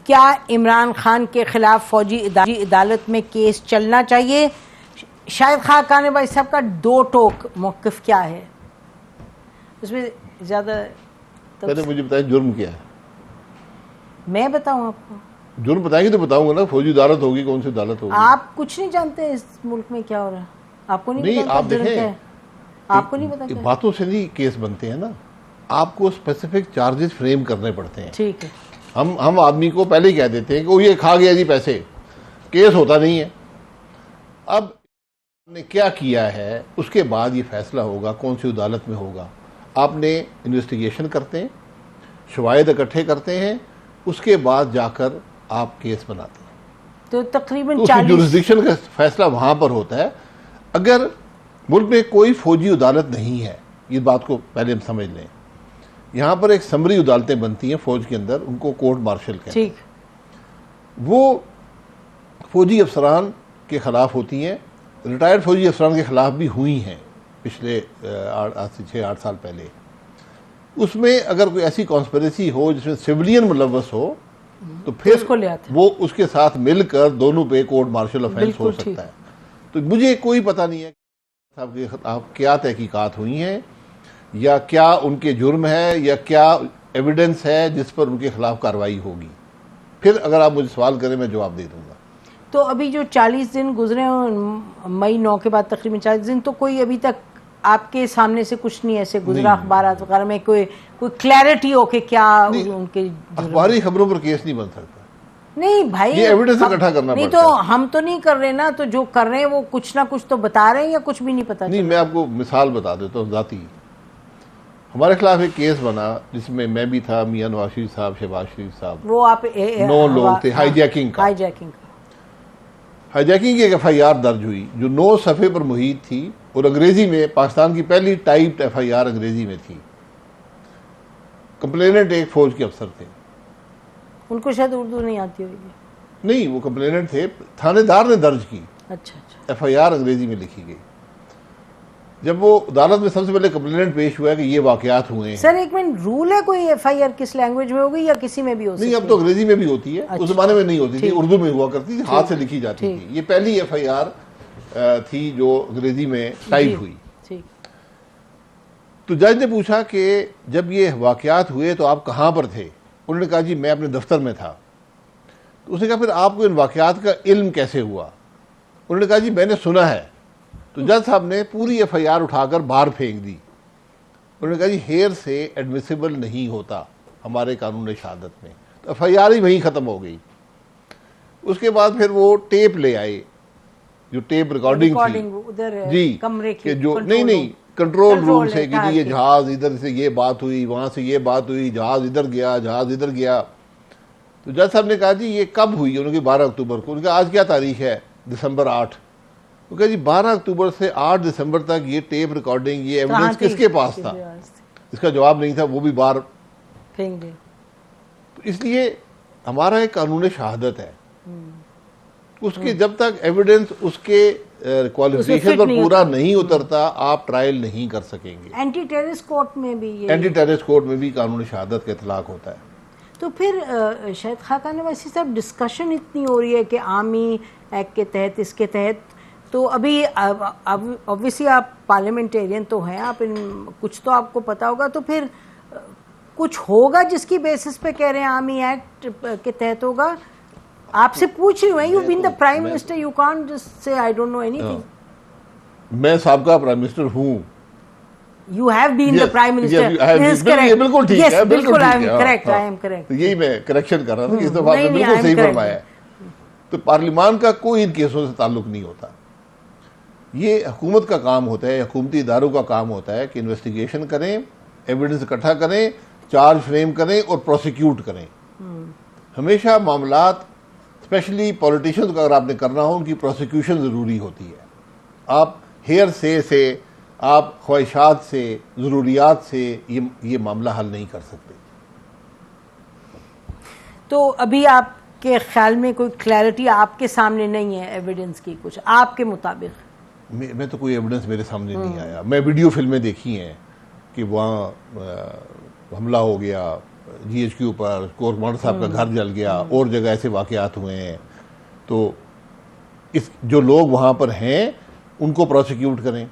کیا عمران خان کے خلاف فوجی عدالت میں کیس چلنا چاہیے؟ شاہد خاقانی بھائی صاحب کا دو ٹوک موقف کیا ہے اس میں زیادہ؟ پہلے مجھے بتائیں جرم کیا ہے؟ میں بتاؤں آپ کو؟ جرم بتائیں گے تو بتاؤں گا نا. فوجی عدالت ہوگی، کون سی عدالت ہوگی؟ آپ کچھ نہیں جانتے اس ملک میں کیا ہو رہا ہے؟ آپ کو نہیں پتا آپ جرم کیا ہے؟ دیکھیں، آپ کو نہیں پتا کیا؟ باتوں سے نہیں کیس بنتے ہیں نا، آپ کو اسپیسیفک چارجز فریم کرنے پڑتے ہیں. ٹھیک ہے. ہم آدمی کو پہلے ہی کہہ دیتے ہیں کہ وہ یہ کھا گیا جی پیسے، کیس ہوتا نہیں ہے. اب نے کیا کیا ہے اس کے بعد یہ فیصلہ ہوگا کون سی عدالت میں ہوگا. آپ نے انویسٹیگیشن کرتے ہیں، شواہد اکٹھے کرتے ہیں، اس کے بعد جا کر آپ کیس بناتے ہیں. تو تقریباً اس کی جورسڈکشن کا فیصلہ وہاں پر ہوتا ہے. اگر ملک میں کوئی فوجی عدالت نہیں ہے، یہ بات کو پہلے ہم سمجھ لیں، یہاں پر ایک سمری عدالتیں بنتی ہیں فوج کے اندر، ان کو کورٹ مارشل کہتے ہیں. وہ فوجی افسران کے خلاف ہوتی ہیں، ریٹائرڈ فوجی افسران کے خلاف بھی ہوئی ہیں پچھلے 6-8 سال پہلے. اس میں اگر کوئی ایسی کانسپریسی ہو جس میں سویلین ملوث ہو تو پھر وہ اس کے ساتھ مل کر دونوں پہ کورٹ مارشل افینس ہو سکتا ہے. تو مجھے کوئی پتہ نہیں ہے صاحب کے خلاف کیا تحقیقات ہوئی ہیں، یا کیا ان کے جرم ہے، یا کیا ایویڈنس ہے جس پر ان کے خلاف کارروائی ہوگی. پھر اگر آپ مجھے سوال کریں میں جواب دے دوں گا. تو ابھی جو 40 دن گزرے ہیں مئی 9 کے بعد تقریباً 40 دن، تو کوئی ابھی تک آپ کے سامنے سے کچھ نہیں ایسے گزرا اخبارات وغیرہ میں کوئی کلیئرٹی ہو کہ کیا ان کے اخباری خبروں پر کیس نہیں بن سکتا؟ نہیں بھائی، یہ ایویڈنس اکٹھا کرنا نہیں پڑتا ہے. تو ہم تو نہیں کر رہے نا، تو جو کر رہے ہیں وہ کچھ نہ کچھ تو بتا رہے ہیں یا کچھ بھی نہیں پتا؟ نہیں، میں آپ کو مثال بتا دیتا ہوں ذاتی. ہمارے خلاف ایک کیس بنا جس میں میں بھی تھا، میاں نواز شریف صاحب، شہباز شریف صاحب، وہ آپ 9 لوگ تھے. ہائی جیکنگ کی ایک ایف آئی آر درج ہوئی جو 9 صفحے پر محیط تھی، اور انگریزی میں پاکستان کی پہلی ٹائپڈ ایف آئی آر انگریزی میں تھی. کمپلیننٹ ایک فوج کے افسر تھے. ان کو شاید اردو نہیں آتی ہوگی. نہیں، وہ کمپلیننٹ تھے، تھانے دار نے درج کی. اچھا. ایف آئی آر انگریزی میں لکھی گئی. جب وہ عدالت میں سب سے پہلے کمپلیننٹ پیش ہوا ہے کہ یہ واقعات ہوئے ہیں. سر ایک منٹ، رول ہے کوئی ایف آئی آر کس لینگویج میں ہوگی یا کسی میں بھی ہو سکتی ہے؟ نہیں، اب تو انگریزی میں بھی ہوتی ہے. اس زمانے میں نہیں ہوتی تھی، اردو میں ہوا کرتی تھی، ہاتھ سے لکھی جاتی تھی. یہ پہلی ایف آئی آر تھی جو انگریزی میں ٹائپ ہوئی. تو جج نے پوچھا کہ جب یہ واقعات ہوئے تو آپ کہاں پر تھے؟ انہوں نے کہا جی میں اپنے دفتر میں تھا. تو اس نے کہا پھر آپ کو ان واقعات کا علم کیسے ہوا؟ انہوں نے کہا جی میں نے سنا ہے. تو جج صاحب نے پوری ایف آئی آر اٹھا کر باہر پھینک دی. انہوں نے کہا جی ہیر سے ایڈمیسیبل نہیں ہوتا ہمارے قانون شہادت میں. تو ایف آئی آر ہی وہیں ختم ہو گئی. اس کے بعد پھر وہ ٹیپ لے آئے، جو ٹیپ ریکارڈنگ تھی جی، کہ جو نہیں کنٹرول روم سے کہ جی یہ جہاز ادھر سے یہ بات ہوئی، وہاں سے یہ بات ہوئی، جہاز ادھر گیا، جہاز ادھر گیا. تو جج صاحب نے کہا جی یہ کب ہوئی؟ انہوں نے کہا 12 اکتوبر کو. انہوں نے کہا آج کیا تاریخ ہے؟ دسمبر 8. وہ کہا جی 12 اکتوبر سے 8 دسمبر تک یہ ٹیپ ریکارڈنگ، یہ ایویڈنس کس کے پاس تھا؟ اس کا جواب نہیں تھا، وہ بھی باہر پھینک دے. اس لیے ہمارا ایک قانون شہادت ہے، اس کے جب تک ایویڈنس اس کے کوالیفیکیشن پر پورا نہیں اترتا آپ ٹرائل نہیں کر سکیں گے. اینٹی ٹیررسٹ کورٹ میں بھی قانون شہادت کا اطلاق ہوتا ہے. تو پھر شاہد خاقانی ویسی صاحب ڈسکشن اتنی ہو رہی ہے کہ آرمی ایکٹ کے تحت، اس کے تحت، تو ابھی obviously آپ پارلیمنٹیرین تو ہیں، آپ کچھ تو آپ کو پتا ہوگا، تو پھر کچھ ہوگا جس کی بیسس پہ کہہ رہے ہیں آرمی ایکٹ کے تحت ہوگا؟ آپ سے پوچھ رہی ہوں، you been the prime minister, you can't just say I don't know anything. میں سابقہ پرائم منسٹر ہوں. You have been the prime minister. This is correct. بالکل ٹھیک ہے، Yes, بالکل I am correct. I am correct. یہی میں correction کر رہا تھا کہ اس دفعہ سے بالکل صحیح فرمایا ہے. تو پارلیمان کا کوئی ان کیسوں سے تعلق نہیں ہوتا. یہ حکومت کا کام ہوتا ہے، حکومتی اداروں کا کام ہوتا ہے کہ انویسٹیگیشن کریں، ایویڈنس اکٹھا کریں، چارج فریم کریں اور پروسیکیوٹ کریں. ہمیشہ معاملات اسپیشلی پولیٹیشنز کا اگر آپ نے کرنا ہو، ان کی پروسیکیوشن ضروری ہوتی ہے. آپ ہیئر سے آپ خواہشات سے، ضروریات سے یہ معاملہ حل نہیں کر سکتے. تو ابھی آپ کے خیال میں کوئی کلیئرٹی آپ کے سامنے نہیں ہے ایویڈنس کی کچھ آپ کے مطابق؟ میں تو کوئی ایویڈنس میرے سامنے نہیں آیا. میں ویڈیو فلمیں دیکھی ہیں کہ وہاں حملہ ہو گیا، جی ایچ کیو پر، کور کمانڈر صاحب کا گھر جل گیا، اور جگہ ایسے واقعات ہوئے ہیں. تو جو لوگ وہاں پر ہیں ان کو پروسیکیوٹ کریں،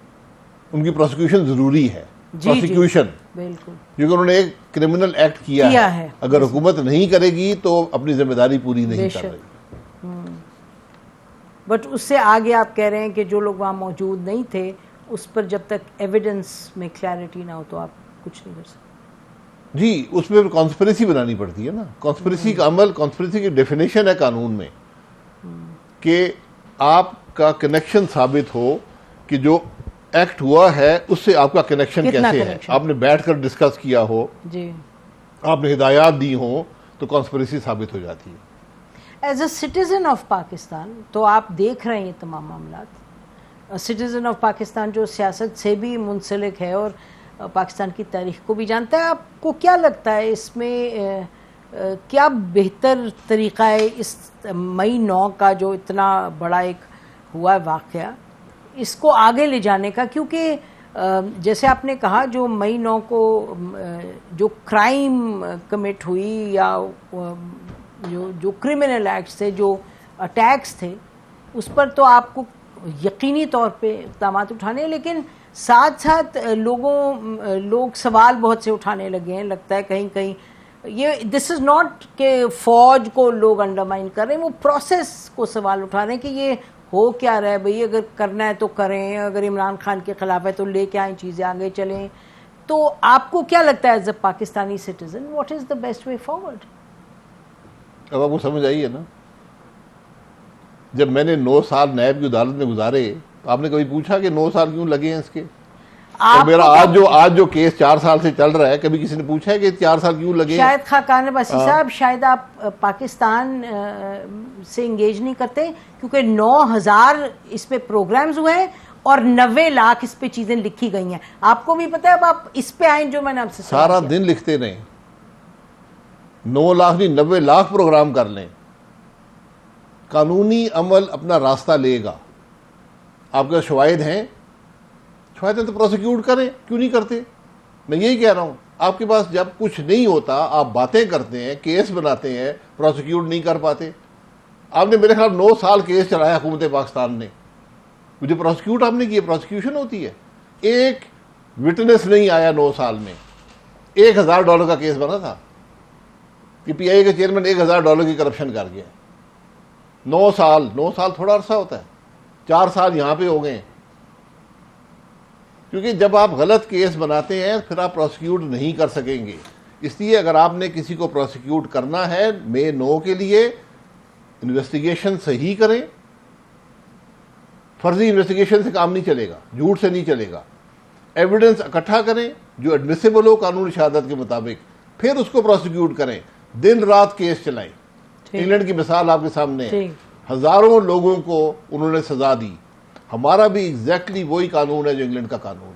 ان کی پروسیکیوشن ضروری ہے. پروسیکیوشن بالکل، کیونکہ انہوں نے ایک کرمنل ایکٹ کیا ہے، اگر حکومت نہیں کرے گی تو اپنی ذمہ داری پوری نہیں کر رہی. بٹ اس سے آگے آپ کہہ رہے ہیں کہ جو لوگ وہاں موجود نہیں تھے اس پر جب تک ایویڈنس میں کلیئرٹی نہ ہو تو آپ کچھ نہیں کر سکتے. جی اس میں کانسپریسی بنانی پڑتی ہے نا. کانسپریسی کا عمل، کانسپریسی کی ڈیفینیشن ہے قانون میں کہ آپ کا کنیکشن ثابت ہو کہ جو ایکٹ ہوا ہے اس سے آپ کا کنیکشن کیسے ہے. آپ نے بیٹھ کر ڈسکس کیا ہو، جی آپ نے ہدایات دی ہوں تو کانسپریسی ثابت ہو جاتی ہے. As a citizen of Pakistan تو آپ دیکھ رہے ہیں یہ تمام معاملات. سٹیزن آف پاکستان جو سیاست سے بھی منسلک ہے اور پاکستان کی تاریخ کو بھی جانتا ہے، آپ کو کیا لگتا ہے اس میں کیا بہتر طریقہ ہے اس مئی 9 کا جو اتنا بڑا ایک ہوا ہے واقعہ، اس کو آگے لے جانے کا؟ کیونکہ جیسے آپ نے کہا جو مئی 9 کو جو کرائم کمٹ ہوئی یا جو کرمنل ایکٹس تھے، جو اٹیکس تھے، اس پر تو آپ کو یقینی طور پہ اقدامات اٹھانے ہیں، لیکن ساتھ ساتھ لوگ سوال بہت سے اٹھانے لگے ہیں. لگتا ہے کہیں کہیں یہ دس از ناٹ کہ فوج کو لوگ انڈرمائن کر رہے ہیں، وہ پروسیس کو سوال اٹھا رہے ہیں کہ یہ ہو کیا رہا ہے بھئی، اگر کرنا ہے تو کریں، اگر عمران خان کے خلاف ہے تو لے کے آئیں چیزیں آگے چلیں. تو آپ کو کیا لگتا ہے as a Pakistani citizen what is the best way forward? اب آپ کو سمجھ آئی ہے نا. جب میں نے 9 سال نیب کی عدالت میں گزارے، آپ نے کبھی پوچھا کہ 9 سال کیوں لگے ہیں اس کے؟ اور میرا آج جو کیس 4 سال سے چل رہا ہے، کبھی کسی نے پوچھا ہے کہ 4 سال کیوں لگے؟ شاید خاقان عباسی صاحب، شاید آپ پاکستان سے انگیج نہیں کرتے کیونکہ 9000 اس پہ پروگرامز ہوئے ہیں اور 90 لاکھ اس پہ چیزیں لکھی گئی ہیں. آپ کو بھی پتہ ہے. اب آپ اس پہ آئیں جو میں نے آپ سے سارا دن لکھتے رہیں. 9 لاکھ نہیں 90 لاکھ پروگرام کر لیں، قانونی عمل اپنا راستہ لے گا. آپ کے شواہد ہیں تو پروسیکیوٹ کریں، کیوں نہیں کرتے؟ میں یہی کہہ رہا ہوں. آپ کے پاس جب کچھ نہیں ہوتا آپ باتیں کرتے ہیں، کیس بناتے ہیں، پروسیکیوٹ نہیں کر پاتے. آپ نے میرے خلاف 9 سال کیس چلایا حکومت پاکستان نے، مجھے پروسیکیوٹ آپ نے کیا. پروسیکیوشن ہوتی ہے. ایک وٹنس نہیں آیا 9 سال میں. $1000 کا کیس بنا تھا کہ پی آئی اے کے چیئرمین $1000 کی کرپشن کر گیا. 9 سال تھوڑا عرصہ ہوتا ہے. 4 سال یہاں پہ ہو گئے. کیونکہ جب آپ غلط کیس بناتے ہیں پھر آپ پروسیکیوٹ نہیں کر سکیں گے. اس لیے اگر آپ نے کسی کو پروسیکیوٹ کرنا ہے مئی 9 کے لیے، انویسٹیگیشن صحیح کریں. فرضی انویسٹیگیشن سے کام نہیں چلے گا، جھوٹ سے نہیں چلے گا. ایویڈنس اکٹھا کریں جو ایڈمیسیبل ہو قانون شہادت کے مطابق، پھر اس کو پروسیکیوٹ کریں. دن رات کیس چلائیں. انگلینڈ کی مثال آپ کے سامنے ہے. ہزاروں لوگوں کو انہوں نے سزا دی. ہمارا بھی ایگزیکٹلی وہی قانون ہے جو انگلینڈ کا قانون ہے.